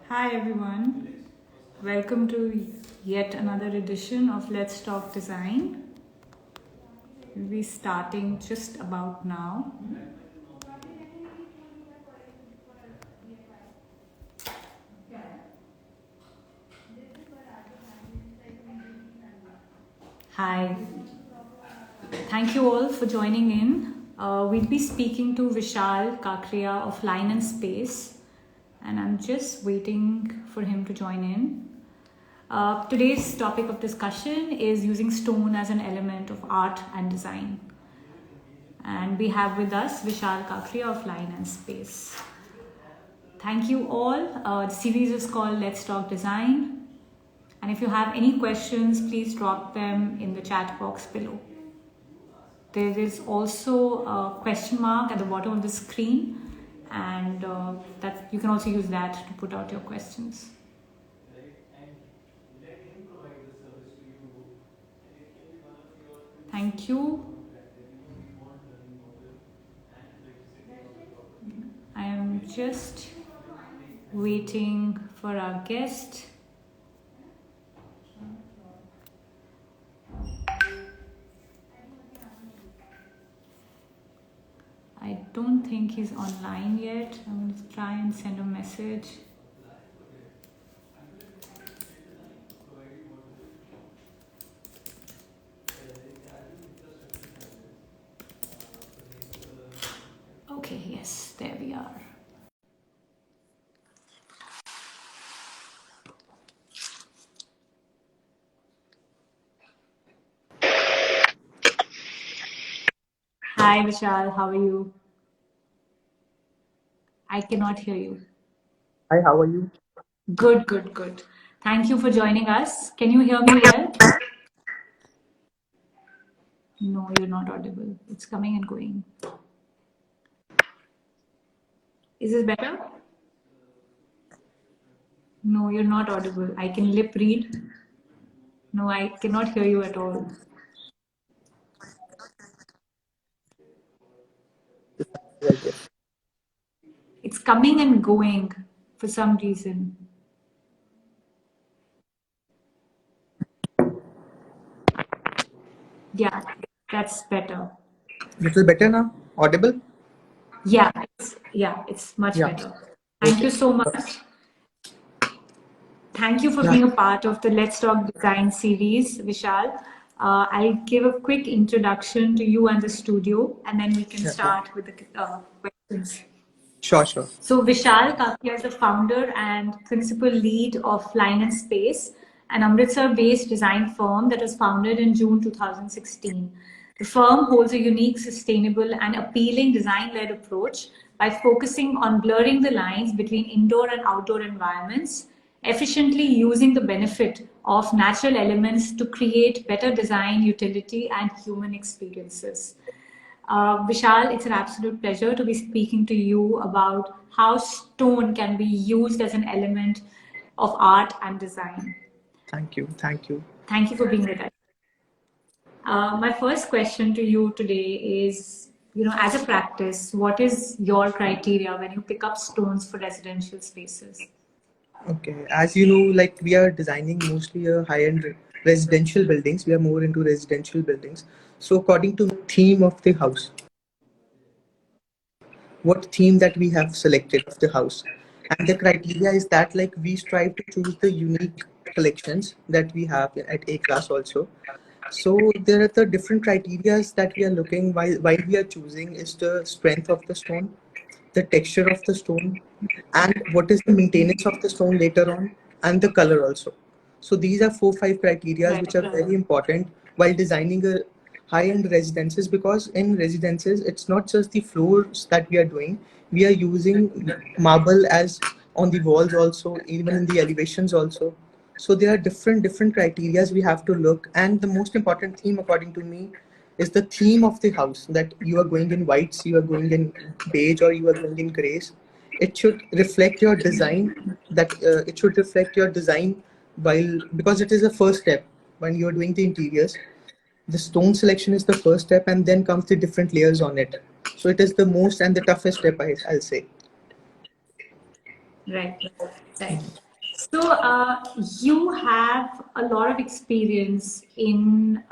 Hi everyone, welcome to yet another edition of Let's Talk Design. We'll be starting just about now. Hi, thank you all for joining in. We'll be speaking to Vishal Kakria of Line and Space, and I'm just waiting for him to join in. Today's topic of discussion is using stone as an element of art and design. And we have with us Vishal Kakria of Line and Space. Thank you all. The series is called Let's Talk Design. And if you have any questions, please drop them in the chat box below. There is also a question mark at the bottom of the screen, and that you can also use that to put out your questions. Thank you. I am just waiting for our guest. I don't think he's online yet. I'm going to try and send a message. Okay, yes, there we are. Hi Vishal, how are you? I cannot hear you. Hi, how are you? Good, good, good. Thank you for joining us. Can you hear me well? No, you're not audible. It's coming and going. Is this better? No, you're not audible. I can lip read. No, I cannot hear you at all. Right, yes. It's coming and going for some reason. Yeah, that's better. Little better now? Audible? Yeah, it's much Yeah. better. Thank you Okay. so much. Thank you for Yeah. being a part of the Let's Talk Design series, Vishal. I'll give a quick introduction to you and the studio, and then we can Yeah. Yeah. start with the questions. Sure, sure. So Vishal Kakia is the founder and principal lead of Line and Space, an Amritsar-based design firm that was founded in June 2016. The firm holds a unique, sustainable, and appealing design-led approach by focusing on blurring the lines between indoor and outdoor environments, efficiently using the benefit of natural elements to create better design, utility, and human experiences. Vishal, it's an absolute pleasure to be speaking to you about how stone can be used as an element of art and design. Thank you. Thank you. Thank you for being with us. My first question to you today is, as a practice, what is your criteria when you pick up stones for residential spaces? Okay. As you know, like we are designing mostly a high-end residential buildings. We are more into residential buildings. So according to theme of the house, what theme that we have selected of the house. And the criteria is that like we strive to choose the unique collections that we have at A class also. So there are the different criterias that we are looking while we are choosing is the strength of the stone, the texture of the stone, and what is the maintenance of the stone later on, and the color also. So these are 4 5 criterias which Right. are very important while designing a high-end residences, because in residences it's not just the floors that we are doing. We are using marble as on the walls also, even in the elevations also. So there are different criterias we have to look, and the most important theme according to me is the theme of the house, that you are going in whites, you are going in beige, or you are going in grays. It should reflect your design, that it should reflect your design, while because it is the first step when you're doing the interiors. The stone selection is the first step, and then comes the different layers on it. So it is the most and the toughest step, I'll say. Right, right. So you have a lot of experience in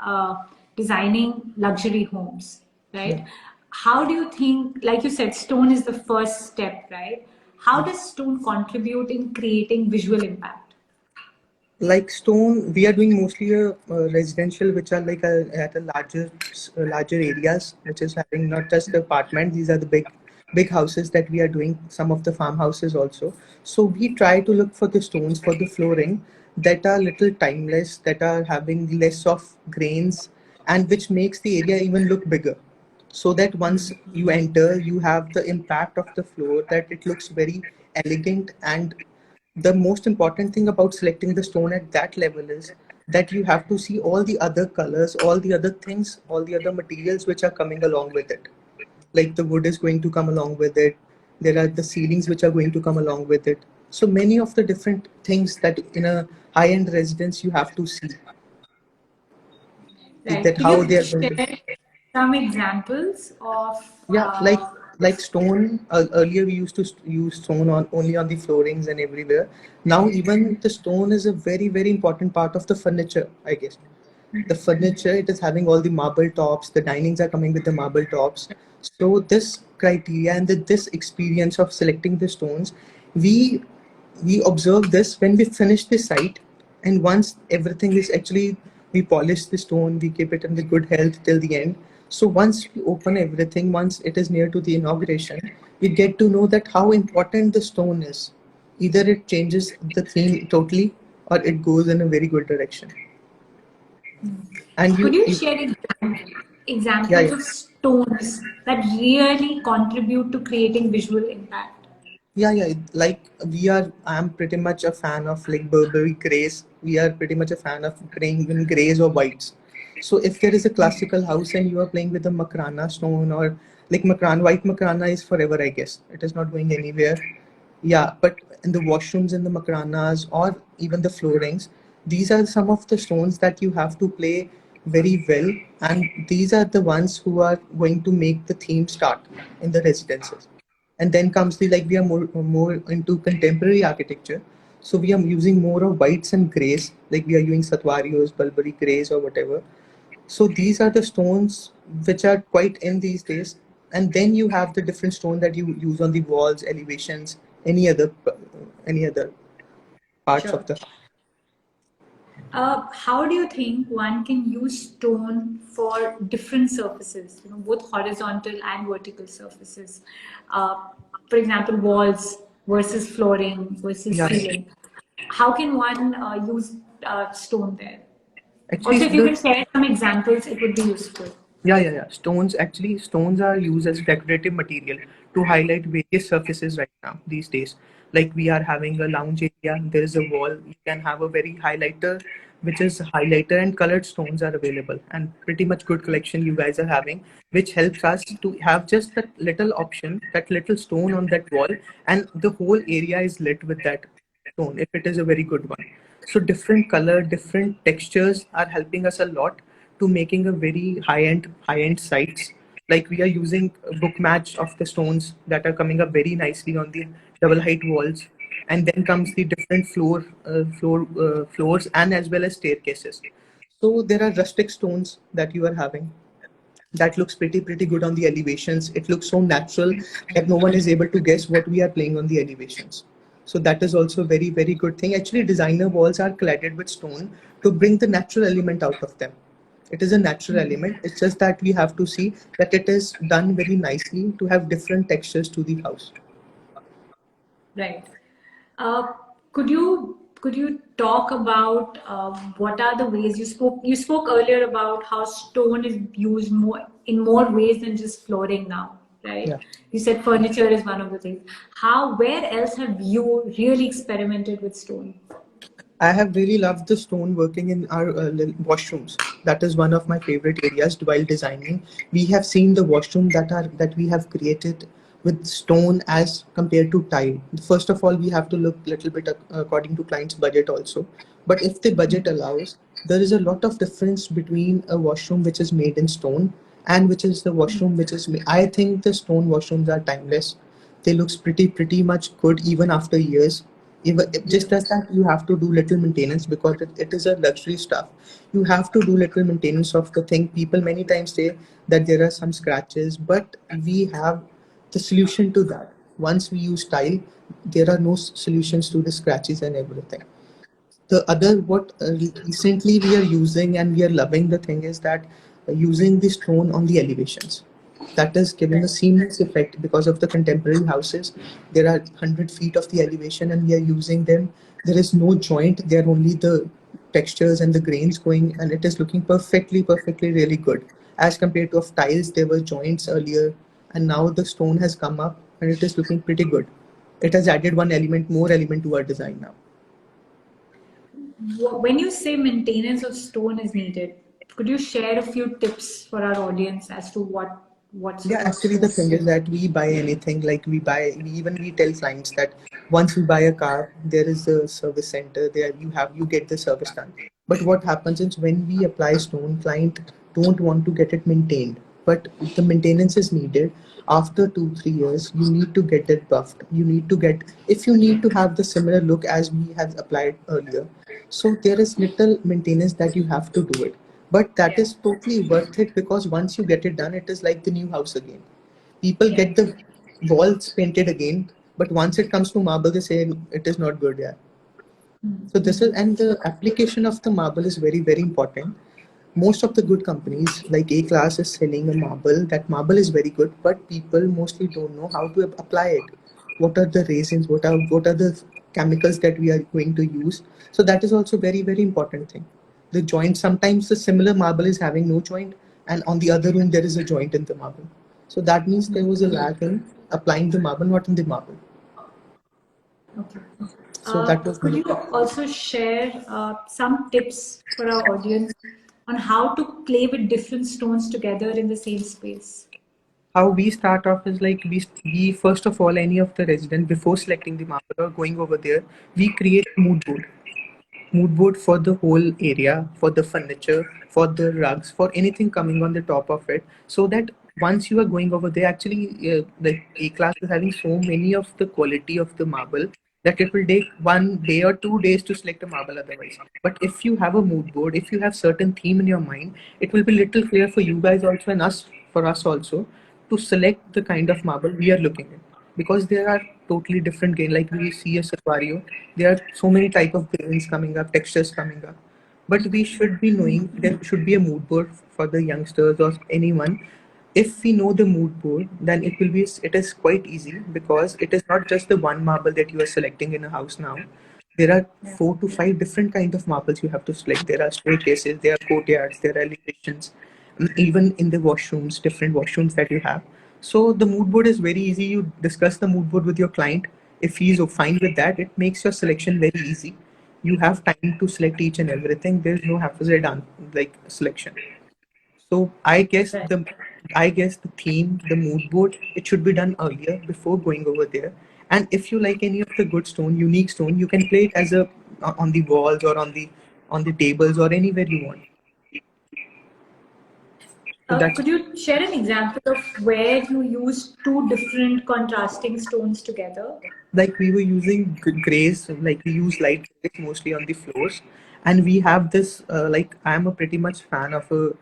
designing luxury homes, Yeah. right? How do you think, like you said, stone is the first step, right? How does stone contribute in creating visual impact? Like stone, we are doing mostly residential, which are like at a larger areas, which is having not just the apartment. These are the big houses that we are doing. Some of the farmhouses also. So we try to look for the stones for the flooring that are little timeless, that are having less of grains, and which makes the area even look bigger. So that once you enter, you have the impact of the floor, that it looks very elegant. And the most important thing about selecting the stone at that level is that you have to see all the other colors, all the other things, all the other materials which are coming along with it. Like the wood is going to come along with it. There are the ceilings which are going to come along with it. So many of the different things that in a high-end residence you have to see, Right. that Could how you they are going to. share some examples of Yeah, like stone. Earlier we used to use stone on only on the floorings and everywhere. Now even the stone is a very important part of the furniture, I guess. The furniture, it is having all the marble tops. The dinings are coming with the marble tops. So this criteria and this experience of selecting the stones, we we observe this when we finish the site, and once everything is actually, we polish the stone, we keep it in the good health till the end. So once we open everything, once it is near to the inauguration, we get to know that how important the stone is. Either it changes the theme totally, or it goes in a very good direction. And could you, you you share yeah, examples yeah. of stones that really contribute to creating visual impact? Yeah, yeah. Like we are, I'm pretty much a fan of like Burberry grays. We are pretty much a fan of playing in grays or whites. So if there is a classical house and you are playing with a Makrana stone, or like Makrana, white Makrana is forever, I guess. It is not going anywhere. Yeah, but in the washrooms and the Makranas, or even the floorings, these are some of the stones that you have to play very well. And these are the ones who are going to make the theme start in the residences. And then comes the, like we are more into contemporary architecture, so we are using more of whites and grays, like we are using Satvarios, Burberry grays or whatever. So these are the stones which are quite in these days. And then you have the different stone that you use on the walls, elevations, any other parts Sure. of the. How do you think one can use stone for different surfaces, both horizontal and vertical surfaces? Uh, for example, walls versus flooring versus Yeah, ceiling. How can one use stone there? actually Also, if you the can share some examples, it would be useful. Yeah. Stones are used as decorative material to highlight various surfaces right now these days. Like we are having a lounge area, there is a wall. You can have a very highlighter, which is highlighter and colored stones are available, and pretty much good collection you guys are having, which helps us to have just that little option, that little stone on that wall, and the whole area is lit with that stone if it is a very good one. So different color, different textures are helping us a lot to making a very high end sites. Like we are using a book match of the stones that are coming up very nicely on the double height walls. And then comes the different floors, and as well as staircases. So there are rustic stones that you are having, that looks pretty good on the elevations. It looks so natural that no one is able to guess what we are playing on the elevations. So that is also a very good thing. Actually, designer walls are cladded with stone to bring the natural element out of them. It is a natural element. It's just that we have to see that it is done very nicely to have different textures to the house. Right. Uh, could you talk about what are the ways you spoke earlier about how stone is used more ways than just flooring now, right? Yeah. You said furniture is one of the things. Where else have you really experimented with stone? I have really loved the stone working in our washrooms. That is one of my favorite areas while designing. We have seen the washroom that we have created with stone as compared to tile. First of all, we have to look little bit according to client's budget also. But if the budget allows, there is a lot of difference between a washroom which is made in stone and which is the washroom which is made. I think the stone washrooms are timeless. They looks pretty much good even after years. Even just as that, you have to do little maintenance because it is a luxury stuff. You have to do little maintenance of the thing. People many times say that there are some scratches, but we have the solution to that. Once we use tile, there are no solutions to the scratches and everything. The other what recently we are using and we are loving the thing is that using the stone on the elevations, that is giving a seamless effect because of the contemporary houses. There are 100 feet of the elevation and we are using them. There is no joint, there are only the textures and the grains going, and it is looking perfectly really good as compared to of tiles. There were joints earlier, and now the stone has come up and it is looking pretty good. It has added one element, more element to our design now. When you say maintenance of stone is needed, could you share a few tips for our audience as to what Yeah, sort of actually, the stone? thing is that we buy anything, like we tell clients that once we buy a car, there is a service center there. You get the service done. But what happens is when we apply stone, client don't want to get it maintained. But the maintenance is needed. After 2 3 years, you need to get it buffed. You need to get, if you need to have the similar look as we have applied earlier. So there is little maintenance that you have to do it, but that Yeah, is totally worth it because once you get it done, it is like the new house again. People yeah. get the walls painted again, but once it comes to marble, they say it is not good. Yeah. So this is, and the application of the marble is very important. Most of the good companies like A class is selling a marble. That marble is very good, but people mostly don't know how to apply it. What are the resins? What are the chemicals that we are going to use? So that is also very important thing. The joint, sometimes the similar marble is having no joint, and on the other room there is a joint in the marble. So that means there was a lag in applying the marble, not in the marble. Okay. So that was Could one. you also share some tips for our audience on how to play with different stones together in the same space? How we start off is like we first of all, any of the resident, before selecting the marble or going over there, we create a mood board for the whole area, for the furniture, for the rugs, for anything coming on the top of it, so that once you are going over there, actually, the A class is having so many of the quality of the marble that it will take 1 day or 2 days to select a marble otherwise. But if you have a mood board, if you have certain theme in your mind, it will be little clear for you guys also and us, for us also, to select the kind of marble we are looking at, because there are totally different grain. Like we see a Saguario, there are so many type of grains coming up, textures coming up. But we should be knowing there should be a mood board for the youngsters or anyone. If we know the mood board, then it is quite easy because it is not just the one marble that you are selecting in a house now. There are 4 to 5 different kinds of marbles you have to select. There are staircases, there are courtyards, there are elevations, even in the washrooms, different washrooms that you have. So the mood board is very easy. You discuss the mood board with your client. If he's fine with that, it makes your selection very easy. You have time to select each and everything. There's no haphazard like selection. So Right. I guess the theme, the mood board, it should be done earlier before going over there. And if you like any of the good stone, unique stone, you can play it as a on the walls or on the tables or anywhere you want. So that's Could you share an example of where you use two different contrasting stones together? like we were using grays, like we use light grays mostly on the floors, and we have this like I'm a pretty much fan of a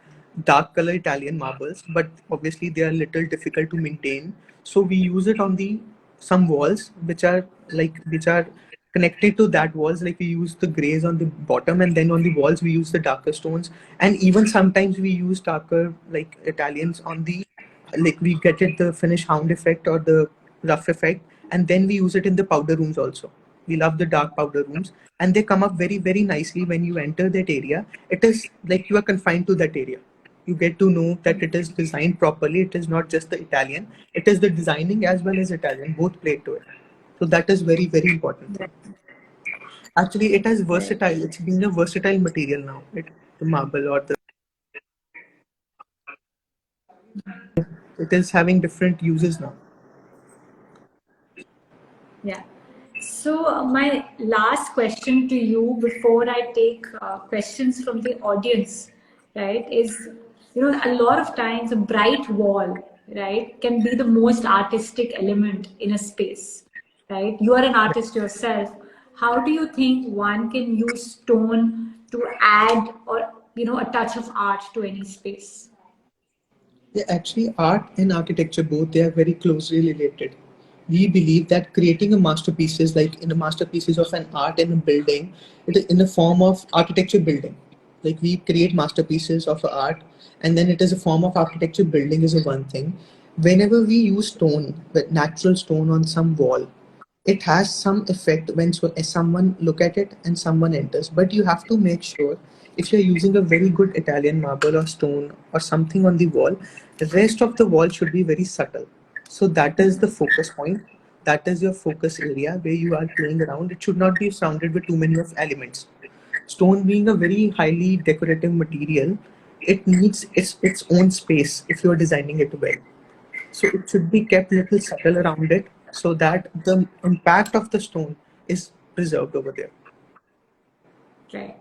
dark color Italian marbles, but obviously they are little difficult to maintain. So we use it on the some walls which are connected to that walls. Like we use the grays on the bottom, and then on the walls we use the darker stones, and even sometimes we use darker like Italians on the, like we get it the finish hound effect or the rough effect, and then we use it in the powder rooms also. We love the dark powder rooms, and they come up very nicely when you enter that area. It is like you are confined to that area. You get to know that it is designed properly. It is not just the Italian, it is the designing as well as Italian, both play to it. So that is very important thing. Actually, it has Right. versatile, it's being a versatile material now, the marble or the, it is having different uses now. Yeah. So, my last question to you before I take questions from the audience, right, is, a lot of times a bright wall. right, can be the most artistic element in a space, right? You are an artist yourself. How do you think one can use stone to add or, a touch of art to any space? Yeah, actually, art and architecture both they are very closely related. We believe that creating a masterpieces, like in the masterpieces of an art in a building, it is in the form of architecture building. Like we create masterpieces of art, and then it is a form of architecture building is a one thing. Whenever we use stone, with natural stone on some wall, it has some effect when someone look at it and someone enters, but you have to make sure if you're using a very good Italian marble or stone or something on the wall, the rest of the wall should be very subtle. So that is the focus point, that is your focus area where you are playing around. It should not be surrounded with too many of elements. Stone being a very highly decorative material, it needs its own space if you're designing it well. So it should be kept little subtle around it so that the impact of the stone is preserved over there. Right.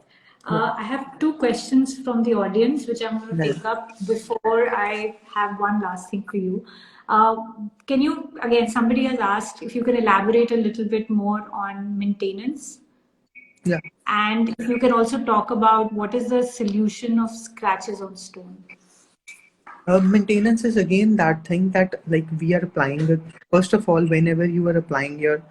I have two questions from the audience, which I'm going to Right. take up before I have one last thing for you. Uh, can you, again, somebody has asked if you can elaborate a little bit more on maintenance, Yeah. and if you can also talk about what is the solution of scratches on stone. Maintenance is again that thing that like we are applying it. First of all, whenever you are applying your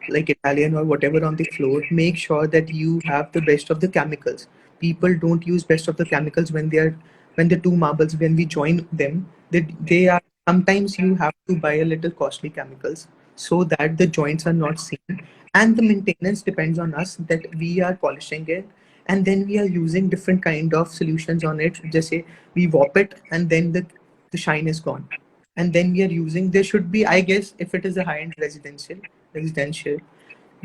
like Italian or whatever on the floor, make sure that you have the best of the chemicals. People don't use best of the chemicals when the two marbles when we join them. They are sometimes you have to buy a little costly chemicals so that the joints are not seen, and the maintenance depends on us that we are polishing it, and then we are using different kind of solutions on it. Just say we wop it and then the shine is gone, and then we are using, there should be, I guess, if it is a high-end residential,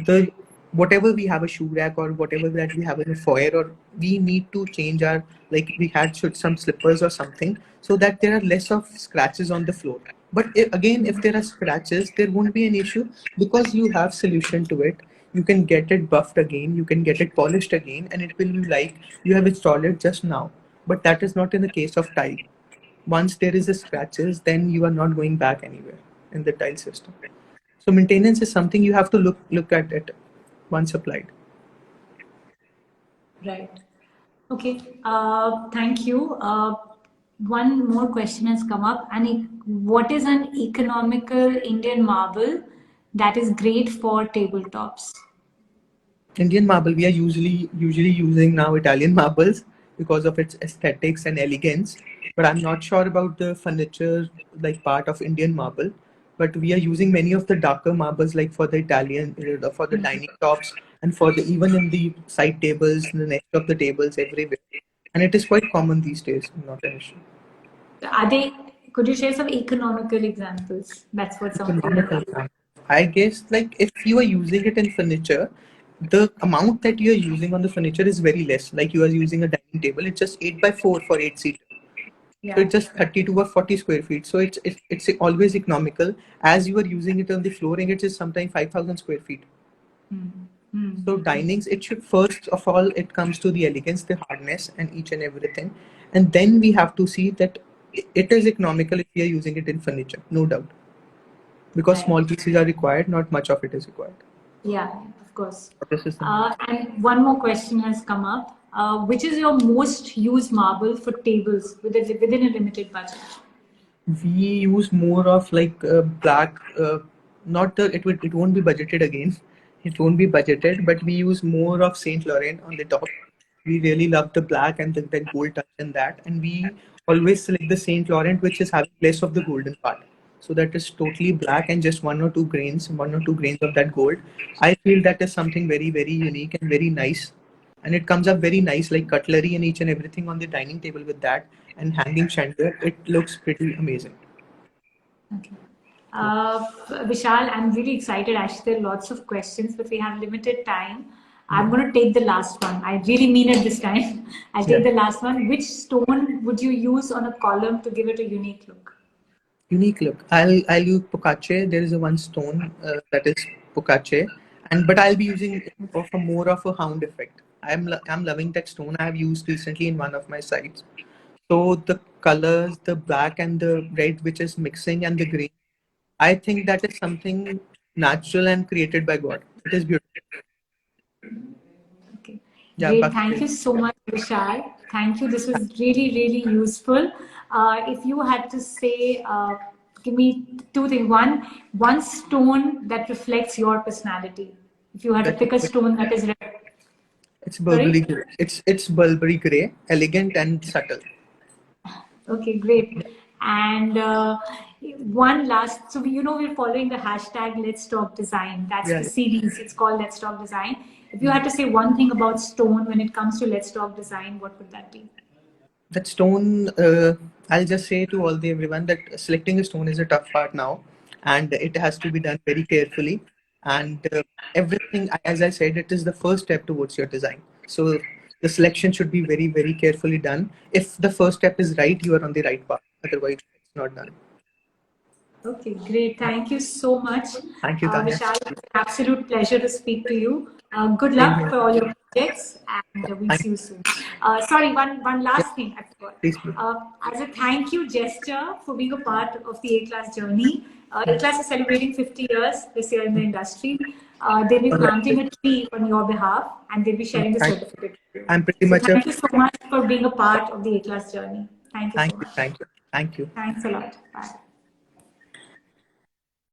the whatever we have a shoe rack or whatever that we have in a foyer, or we need to change our, like we had should some slippers or something so that there are less of scratches on the floor. But again, if there are scratches, there won't be an issue because you have solution to it. You can get it buffed again, you can get it polished again, and it will be like you have installed it just now. But that is not in the case of tile. Once there is a scratches, then you are not going back anywhere in the tile system. So maintenance is something you have to look at it once applied. Right. Okay. Thank you. One more question has come up. What is an economical Indian marble that is great for tabletops? Indian marble, we are usually using now Italian marbles because of its aesthetics and elegance. But I'm not sure about the furniture like part of Indian marble. But we are using many of the darker marbles like for the Italian, for the dining tops, and for the even in the side tables, in the next of the tables everywhere. And it is quite common these days, not an issue. Are they? Could you share some economical examples? That's what somebody has Economical asked. time. I guess like if you are using it in furniture, the amount that you are using on the furniture is very less. Like you are using a dining table, it's just 8 by 4 for 8 seat. So Yeah. it's just 32 or 40 square feet. So it's always economical. As you are using it on the flooring, it is sometimes 5,000 square feet. So dinings, it should first of all it comes to the elegance, the hardness, and each and everything, and then we have to see that it is economical if we are using it in furniture, no doubt, because Right. small pieces are required, not much of it is required. Yeah, of course. This is the main. And one more question has come up. Which is your most used marble for tables within a limited budget? We use more of like black, not the it won't be budgeted again. It won't be budgeted, but we use more of Saint Laurent on the top. We really love the black and the gold touch in that, and we always select the Saint Laurent which is having less of the golden part. So that is totally black and just 1 or 2 grains of that gold. I feel that is something very, very unique and very nice, and it comes up very nice like cutlery and each and everything on the dining table with that, and hanging chandelier. It looks pretty amazing. Okay. Vishal, I'm really excited. Actually, there are lots of questions, but we have limited time. I'm Yeah. going to take the last one. I really mean it this time. I'll Yeah. take the last one. Which stone would you use on a column to give it a unique look? Unique look. I'll use Pocace. There is a one stone that is Pocace, and but I'll be using it for more of a hound effect. I'm loving that stone. I have used recently in one of my sites. So the colors, the black and the red, which is mixing, and the green, I think that is something natural and created by God. It is beautiful. Okay. Yeah, Great. back to Thank you. you so much, Vishal. Thank you. This was really, really useful. If you had to say, give me two things. One stone that reflects your personality. If you had to That pick a stone that is red. it's Burberry Sorry? gray. It's Burberry gray, elegant and subtle. Okay, great. And one last, so we're following the hashtag Let's Talk Design. That's Yeah, the yeah. series. It's called Let's Talk Design. If you Mhm. had to say one thing about stone when it comes to Let's Talk Design, what would that be? That stone, I'll just say to all the everyone that selecting a stone is a tough part now, and it has to be done very carefully. And everything, as I said, it is the first step towards your design. So the selection should be very, very carefully done. If the first step is right, you are on the right path. Otherwise, it's not done. Okay, great. Thank you so much, Thank you, Tanya. Vishal. It's an absolute pleasure to speak to you. Good Same luck here. for all your projects, and we'll Thank see you soon. Sorry, one you. last thing I forgot. Please, please. As a thank you gesture for being a part of the A-Class journey, A-Class is celebrating 50 years this year in the industry. They'll be planting a tree on your behalf, and they'll be sharing the Thank, certificate with you. I'm pretty So much a thank you so much for being a part of the A-Class journey. Thank you so thank you, much. thank you, thank you. Thanks a lot. Bye.